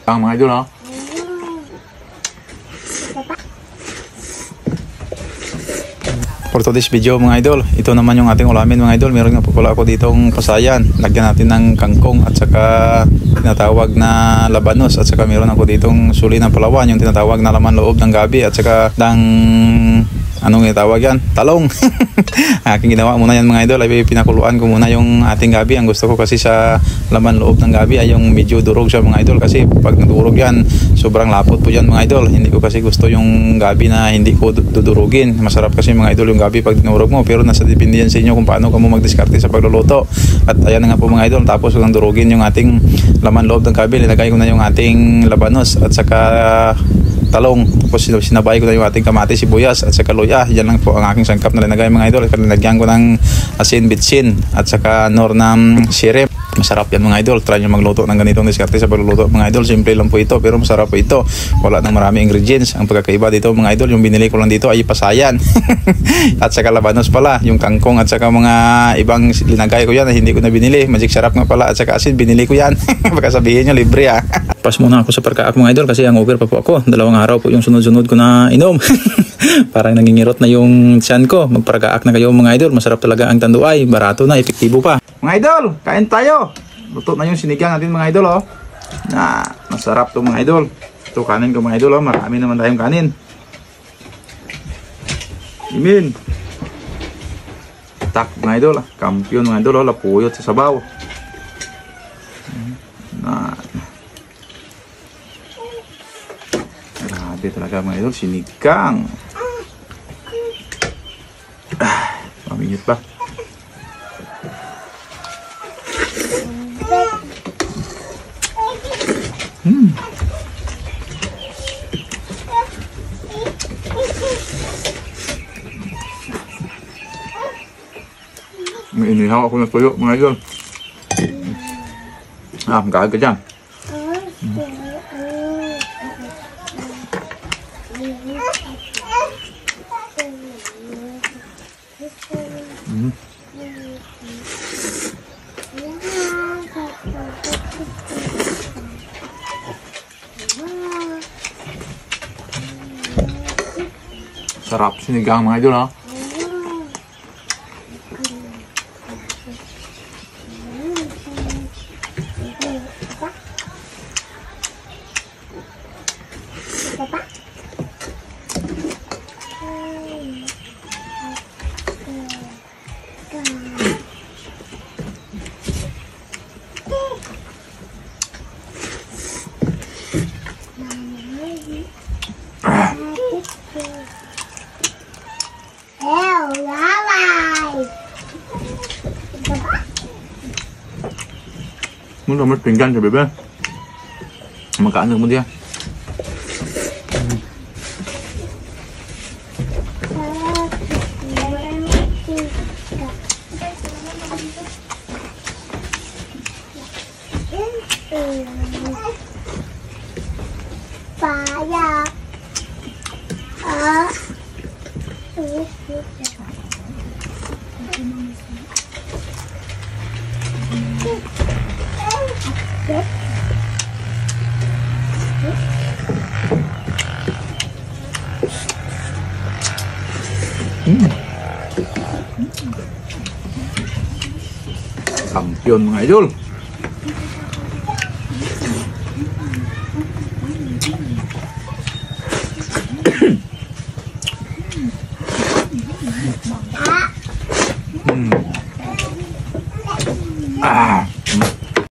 Ang mga idol, oh. For today's video mga idol, ito naman yung ating ulamin mga idol. Meron nga po pala ako ditong pasayan. Lagyan natin ng kangkong at saka tinatawag na labanos. At saka meron ako ditong suli ng Palawan, yung tinatawag na laman loob ng gabi. At saka anong itawag yan? Talong. Aking ginawa muna yan mga idol, ay pinakuluan ko muna yung ating gabi. Ang gusto ko kasi sa laman loob ng gabi ay yung medyo durog siya mga idol, kasi pag nadurog yan sobrang lapot po yan mga idol. Hindi ko kasi gusto yung gabi na hindi ko dudurugin. Masarap kasi mga idol yung gabi pag dinurog mo, pero nasa depende yan sa inyo kung paano ka mo magdiskarte sa pagluluto. At ayan na nga po mga idol, tapos kung durugin yung ating laman loob ng gabi, nilagay ko na yung ating labanos at saka talong. Tapos sinabay ko na yung ating kamatis, sibuyas at saka luya. Yan lang po ang aking sangkap na linagay mga idol. Nilagyan ko ng asin, bitsin at saka nor ng shrimp. Masarap yan mga idol. Try nyo magluto ng ganitong diskarte sa pagluluto mga idol. Simple lang po ito pero masarap po ito. Wala nang marami ingredients. Ang pagkakaiba dito mga idol, yung binili ko lang dito ay pasayan at saka labanos pala. Yung kangkong at saka mga ibang linagay ko yan na hindi ko na binili. Magic sarap nga pala at saka asin, binili ko yan. Baka sabihin nyo libre ah. Pas muna ako sa parkaak mga idol kasi hangover pa po ako. 2 araw po yung sunod-sunod ko na inom. Parang nangingirot na yung tiyan ko. Magparkaak na kayo mga idol. Masarap talaga ang tanduay. Barato na, epektibo pa. Mga idol, kain tayo. Luto na yung sinigang natin mga idol, oh. Na, masarap to mga idol. Ito kanin ko mga idol, oh. Marami naman tayong kanin. Imin. Tak mga idol, ah. Kampiyon mga idol, oh. Lapuyot sa sabaw. Na, grabe talaga mga idol, sinigang. Maminit pa. May inihaw ako ng tuyo mga idol. Magkagad ka dyan. Sarap sinigang mga idol, ha. Muốn làm mất pinggan cho bebe. Magkaan mo dia. Kampiyon mga idol. Ah.